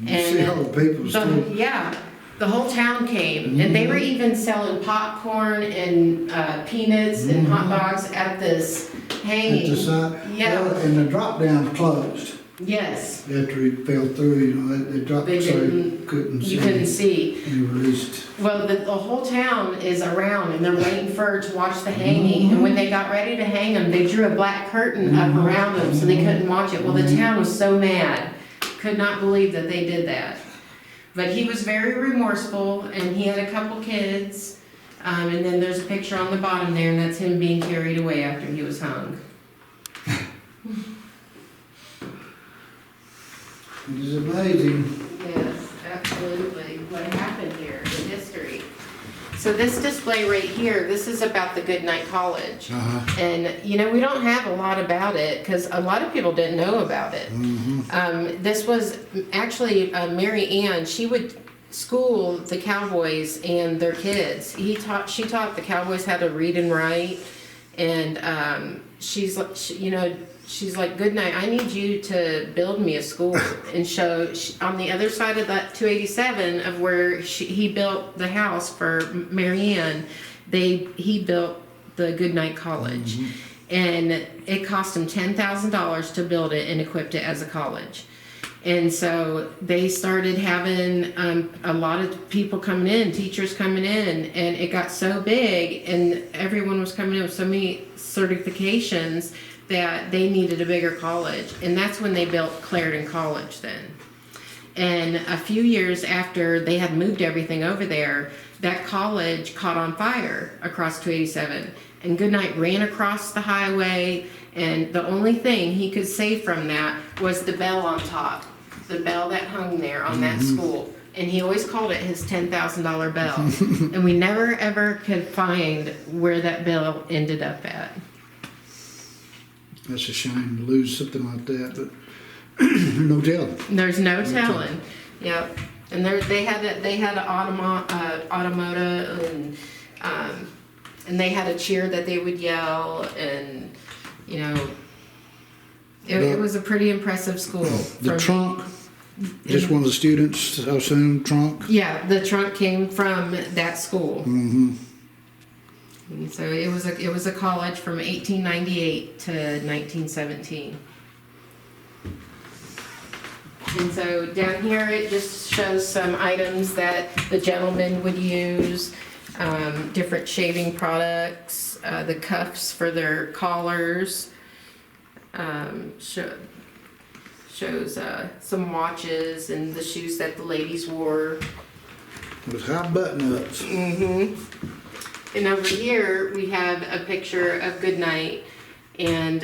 And see all the people yeah, the whole town came, and they were even selling popcorn and peanuts and hot dogs at this hanging. At the side. Yeah. Well, and the drop down closed. Yes. After he fell through, you know, they dropped so you couldn't see. You couldn't see. He released. Well, the whole town is around, and they're waiting to watch the hanging. And when they got ready to hang him, they drew a black curtain up around them so they couldn't watch it. Well, the town was so mad, could not believe that they did that. But he was very remorseful, and he had a couple kids. And then there's a picture on the bottom there, and that's him being carried away after he was hung. It is amazing. Yes, absolutely. What happened here in history. So this display right here, this is about the Goodnight College. And, you know, we don't have a lot about it because a lot of people didn't know about it. This was actually Mary Ann. She would school the cowboys and their kids. She taught the cowboys how to read and write. And she's like, Goodnight, I need you to build me a school and show on the other side of that 287 of where he built the house for Mary Ann, he built the Goodnight College. And it cost him $10,000 to build it and equipped it as a college. And so they started having a lot of people coming in, teachers coming in, and it got so big and everyone was coming in with so many certifications that they needed a bigger college. And that's when they built Clarendon College then. And a few years after they had moved everything over there, that college caught on fire across 287. And Goodnight ran across the highway, and the only thing he could save from that was the bell on top, the bell that hung there on that school. And he always called it his $10,000 bell. And we never ever could find where that bell ended up at. That's a shame to lose something like that, but no telling. There's no telling. Yep. And they had an automata, and they had a cheer that they would yell, and you know, it was a pretty impressive school. The trunk, just one of the students, I assume, trunk? Yeah, the trunk came from that school. And so it was a college from 1898 to 1917. And so down here it just shows some items that the gentlemen would use, different shaving products, the cuffs for their collars, shows some watches and the shoes that the ladies wore. With high button-ups. And over here, we have a picture of Goodnight, and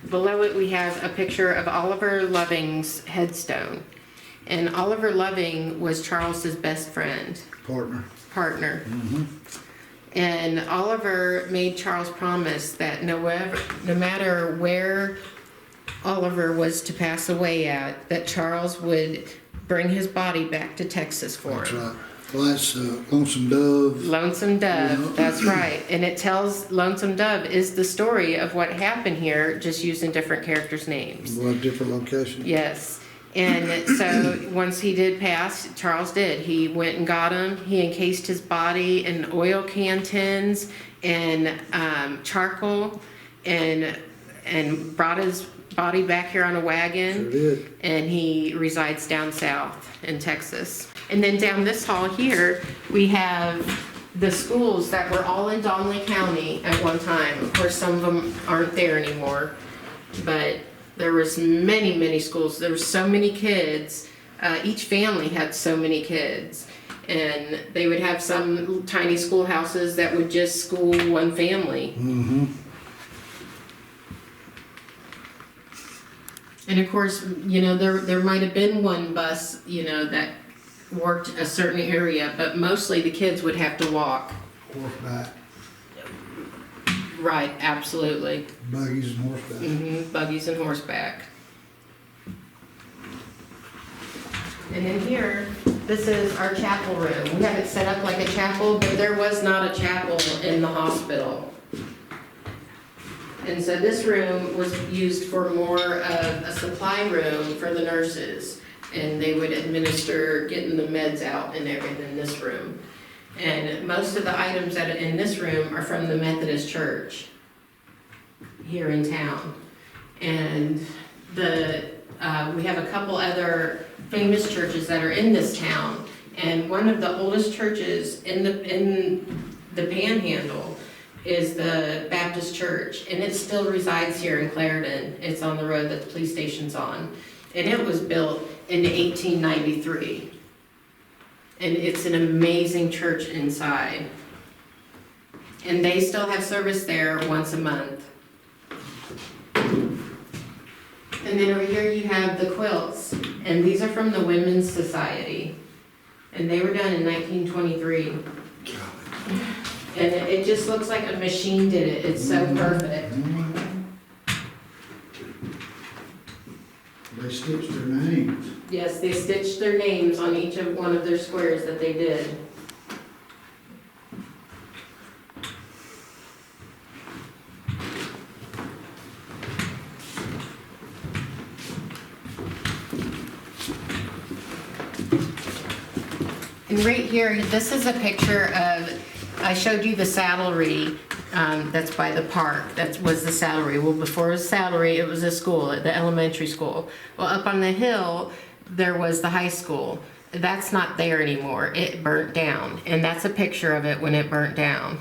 below it, we have a picture of Oliver Loving's headstone. And Oliver Loving was Charles's best friend, partner. And Oliver made Charles promise that no matter where Oliver was to pass away at, that Charles would bring his body back to Texas for That's him. right. Well, that's Lonesome Dove. Lonesome Dove, Yeah. that's right. And it tells Lonesome Dove is the story of what happened here, just using different characters' names. We'll have different locations. Yes. And so once he did pass, Charles did. He went and got him. He encased his body in oil can tins and charcoal, and brought his body back here on a wagon. Sure did. And he resides down south in Texas. And then down this hall here, we have the schools that were all in Donley County at one time. Of course, some of them aren't there anymore, but there was many, many schools. There were so many kids. Each family had so many kids. And they would have some tiny schoolhouses that would just school one family. Mm-hmm. And of course, you know, there might have been one bus, you know, that worked a certain area, but mostly the kids would have to walk. Horseback, Right, absolutely. buggies and horseback. Buggies and horseback. And in here, this is our chapel room. We have it set up like a chapel, but there was not a chapel in the hospital. And so this room was used for more of a supply room for the nurses. And they would administer getting the meds out and everything in this room. And most of the items that are in this room are from the Methodist Church here in town. And we have a couple other famous churches that are in this town. And one of the oldest churches in the Panhandle is the Baptist Church, and it still resides here in Clarendon. It's on the road that the police station's on. And it was built in 1893. And it's an amazing church inside. And they still have service there once a month. And then over here you have the quilts, and these are from the Women's Society. And they were done in 1923. And it just looks like a machine did it. It's so perfect. They stitched their names. Yes, they stitched their names on each of one of their squares that they did. And right here, this is a picture of, I showed you the saddlery that's by the park. That was the saddlery. Well, before it was saddlery, it was a school, the elementary school. Well, up on the hill, there was the high school. That's not there anymore. It burnt down. And that's a picture of it when it burnt down.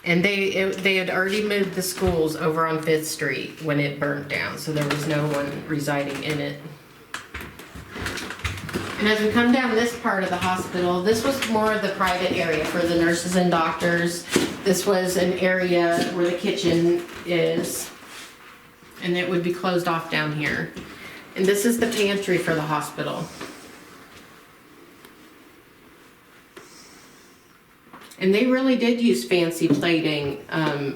And they had already moved the schools over on 5th Street when it burnt down, so there was no one residing in it. And as we come down this part of the hospital, this was more of the private area for the nurses and doctors. This was an area where the kitchen is, and it would be closed off down here. And this is the pantry for the hospital. And they really did use fancy plating,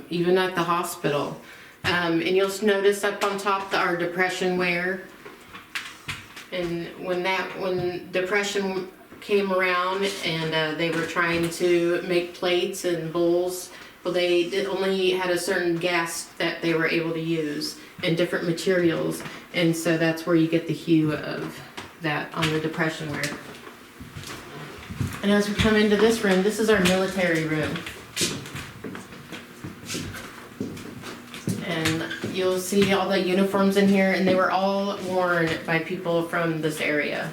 even at the hospital. And you'll notice up on top our depression wear. And when depression came around and they were trying to make plates and bowls, well, they only had a certain gas that they were able to use and different materials. And so that's where you get the hue of that on the depression wear. And as we come into this room, this is our military room. And you'll see all the uniforms in here, and they were all worn by people from this area.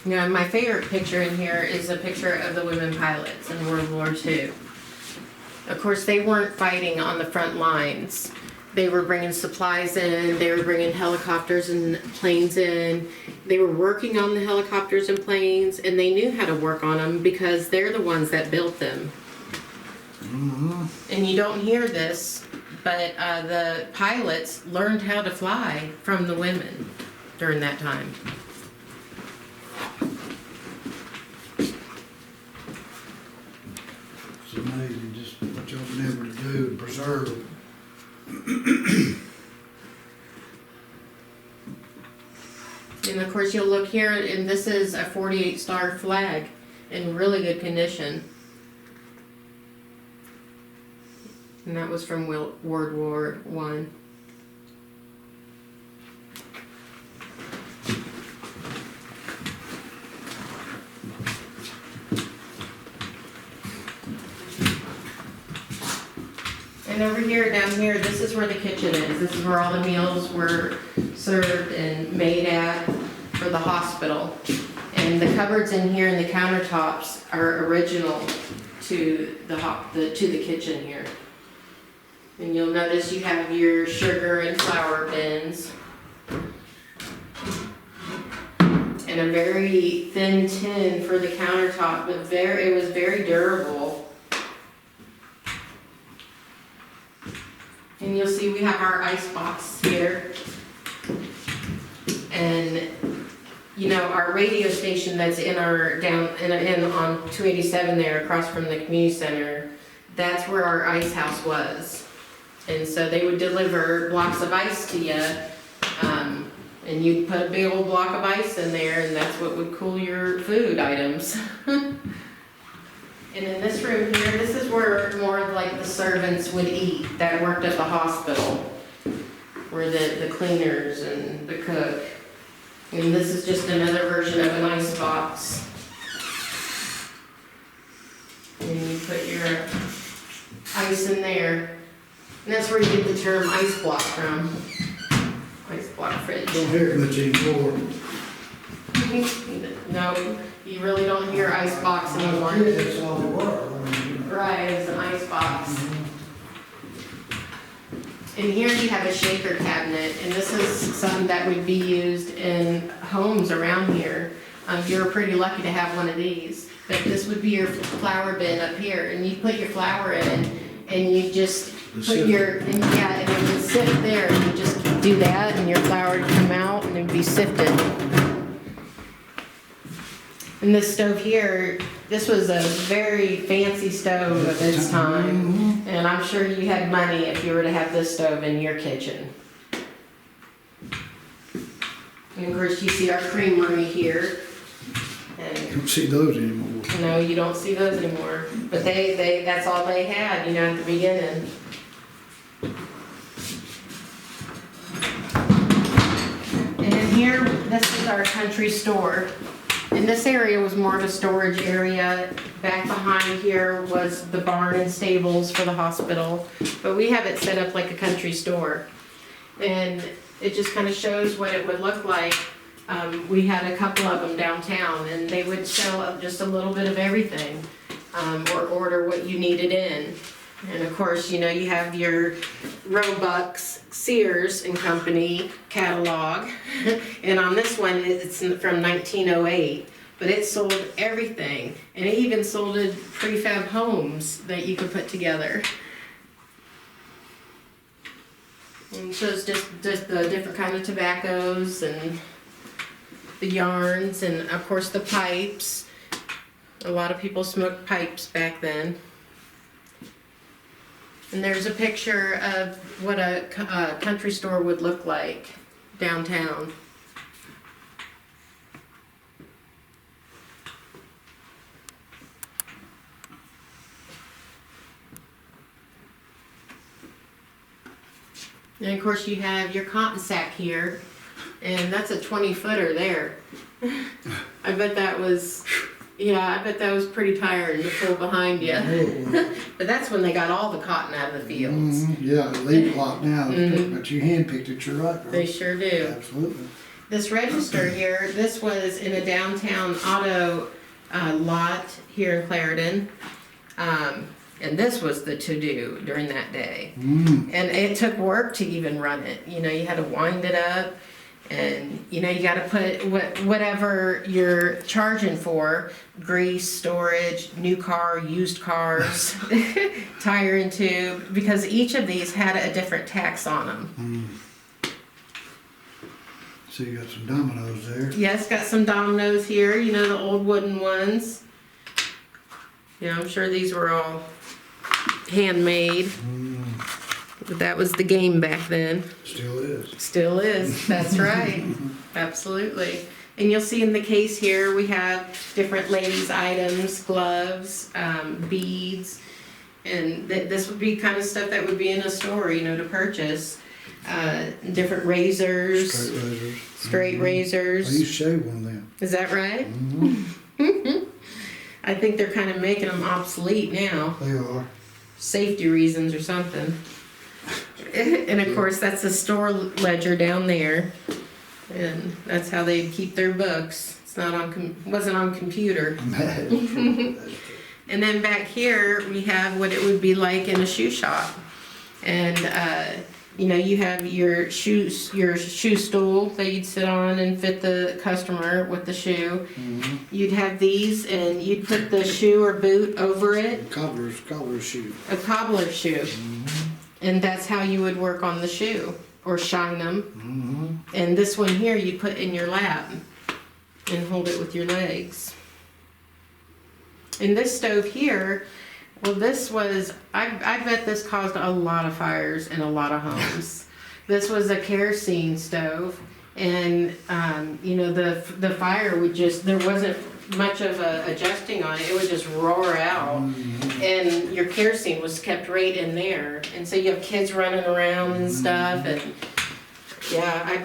You know, my favorite picture in here is a picture of the women pilots in World War II. Of course, they weren't fighting on the front lines. They were bringing supplies in, they were bringing helicopters and planes in. They were working on the helicopters and planes, and they knew how to work on them because they're the ones that built them. And you don't hear this, but the pilots learned how to fly from the women during that time. It's amazing just what y'all been able to do and preserve. And of course, you'll look here, and this is a 48-star flag in really good condition. And that was from World War I. And over here, down here, this is where the kitchen is. This is where all the meals were served and made at for the hospital. And the cupboards in here and the countertops are original to the kitchen here. And you'll notice you have your sugar and flour bins. And a very thin tin for the countertop, but it was very durable. And you'll see we have our ice box here. And you know, our radio station that's in our in on 287 there across from the community center, that's where our ice house was. And so they would deliver blocks of ice to you, and you'd put a big old block of ice in there, and that's what would cool your food items. And in this room here, this is where more of like the servants would eat that worked at the hospital, where the cleaners and the cook. And this is just another version of an ice box. And you put your ice in there. And that's where you get the term ice block from. Ice block fridge. Don't hear it much anymore. No, you really don't hear ice box anymore. Yeah, that's all they were. Right, it's an ice box. And here you have a shaker cabinet, and this is something that would be used in homes around here. You're pretty lucky to have one of these. But this would be your flour bin up here, and you put your flour in, and you just put your, and it would sift there, and you just do that, and your flour would come out, and it would be sifted. And this stove here, this was a very fancy stove of its time. And I'm sure you had money if you were to have this stove in your kitchen. And of course you see our creamery here. You And don't see those anymore. no, you don't see those anymore. But that's all they had, you know, at the beginning. And in here, this is our country store. And this area was more of a storage area. Back behind here was the barn and stables for the hospital. But we have it set up like a country store. And it just kind of shows what it would look like. We had a couple of them downtown, and they would sell just a little bit of everything, or order what you needed in. And of course, you know, you have your Roebuck's, Sears and Company catalog. And on this one, it's from 1908, but it sold everything. And it even sold prefab homes that you could put together. And it shows just the different kind of tobaccos and the yarns, and of course the pipes. A lot of people smoked pipes back then. And there's a picture of what a country store would look like downtown. And of course you have your cotton sack here, and that's a 20-footer there. I bet that was pretty tiring to pull behind you. Oh, But that's when they got all the cotton out of the fields. yeah, the leaf lot now, but you handpicked it, you're right, They right? sure do. Absolutely. This register here, this was in a downtown auto lot here in Clarendon. And this was the to-do during that day. Mm. And it took work to even run it. You know, you had to wind it up, and you know, you got to put whatever you're charging for, grease, storage, new car, used cars, tire and tube, because each of these had a different tax on them. So you got some Dominoes there. Yes, got some Dominoes here, you know, the old wooden ones. Yeah, I'm sure these were all handmade. But that was the game back then. Still is. Still is, that's right. Absolutely. And you'll see in the case here, we have different ladies' items, gloves, beads, and this would be kind of stuff that would be in a store, you know, to purchase. Different razors, Straight razors. straight I razors. used to shave one of them. Is that right? I think they're kind of making them obsolete now. They are. Safety reasons or something. And of course, that's a store ledger down there, and that's how they keep their books. It's not on, wasn't on computer. That's true. And then back here, we have what it would be like in a shoe shop. And, you know, you have your shoe stool that you'd sit on and fit the customer with the shoe. Mm-hmm. You'd have these, and you'd put the shoe or boot over it. Cobbler's shoe. A cobbler shoe. And that's how you would work on the shoe, or shine them. Mm-hmm. And this one here, you put in your lap and hold it with your legs. And this stove here, well, this was, I bet this caused a lot of fires in a lot of homes. This was a kerosene stove, and you know, the fire would just, there wasn't much of a adjusting on it. It would just roar out, and your kerosene was kept right in there. And so you have kids running around and stuff, and yeah, I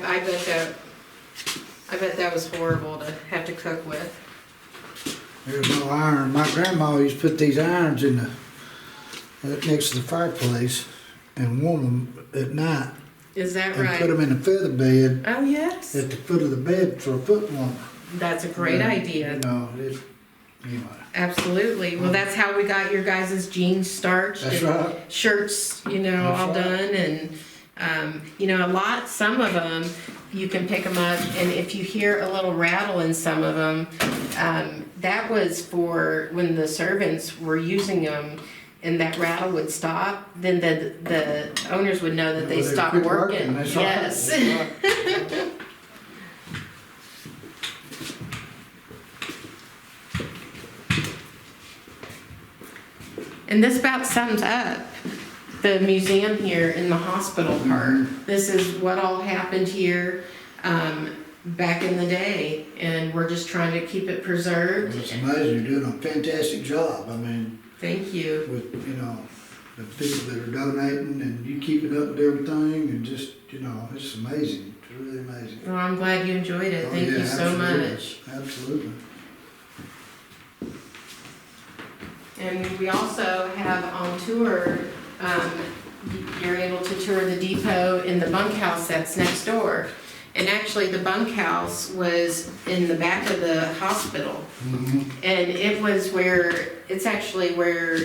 bet that was horrible to have to cook with. There's no iron. My grandma used to put these irons in next to the fireplace and warm them at night. Is that And right? put them in a feather bed Oh, yes. at the foot of the bed for a foot warmer. That's a great idea. You know, anyway. Absolutely. Well, that's how we got your guys' jeans starched. That's and right. Shirts, you know, That's all right. done. And, you know, some of them, you can pick them up. And if you hear a little rattle in some of them, that was for when the servants were using them, and that rattle would stop, then the owners would know that they Well, stopped quit working. That's right. Yes. That's right. And this about sums up the museum here in the hospital part. This is what all happened here back in the day, and we're just trying to keep it preserved. Well, it's amazing. You're doing a fantastic job. I mean, Thank you. with, you know, the people that are donating and you keeping up with everything and just, you know, it's amazing. It's really amazing. Well, I'm glad you enjoyed it. Oh, Thank yeah, you so absolutely. much. Absolutely. And we also have on tour, you're able to tour the depot in the bunkhouse that's next door. And actually, the bunkhouse was in the back of the hospital. Mm-hmm. And it's actually where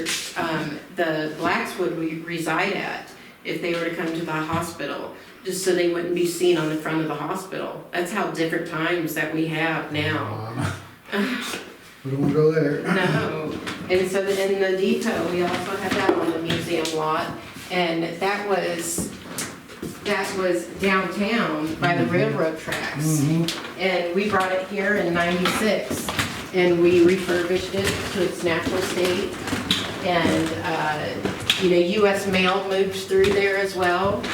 the blacks would reside at if they were to come to the hospital, just so they wouldn't be seen on the front of the hospital. That's how different times that we have now. We don't want to go there. No. And so in the depot, we also have that on the museum lot, and that was downtown by the railroad tracks. Mm-hmm. And we brought it here in '96, and we refurbished it to its natural state. And, you know, US Mail moves through there as well.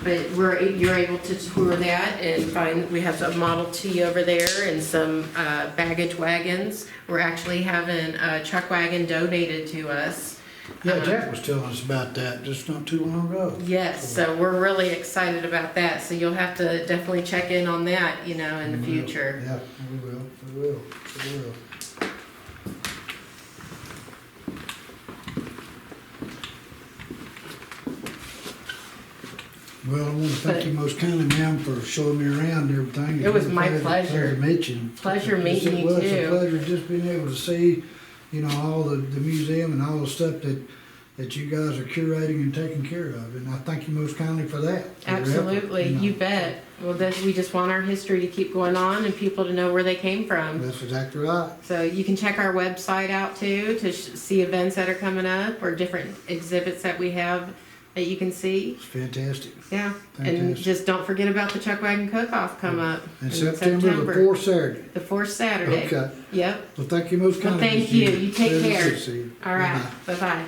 But you're able to tour that and we have a Model T over there and some baggage wagons. We're actually having a truck wagon donated to us. Yeah, Jack was telling us about that just not too long ago. Yes, so we're really excited about that. So you'll have to definitely check in on that, you know, in the future. Yeah, we will. We will. We will. Well, I want to thank you most kindly, ma'am, for showing me around and everything. It was my pleasure. Pleasure meeting you. Pleasure meeting you, It was too. a pleasure just being able to see, you know, all the museum and all the stuff that you guys are curating and taking care of. And I thank you most kindly for that. for your effort, Absolutely, know. you bet. Well, we just want our history to keep going on and people to know where they came from. That's exactly right. So you can check our website out too to see events that are coming up or different exhibits that we have that you can see. It's fantastic. Yeah, and Fantastic. just don't forget about the Chuck Wagon Cook-Off come up And in September the 4th Saturday. The 4th Saturday. Okay. Yep. Well, thank you most Well, kindly. thank Miss Jean. you. You take Very care. good to see you. All right. Bye-bye. Bye-bye.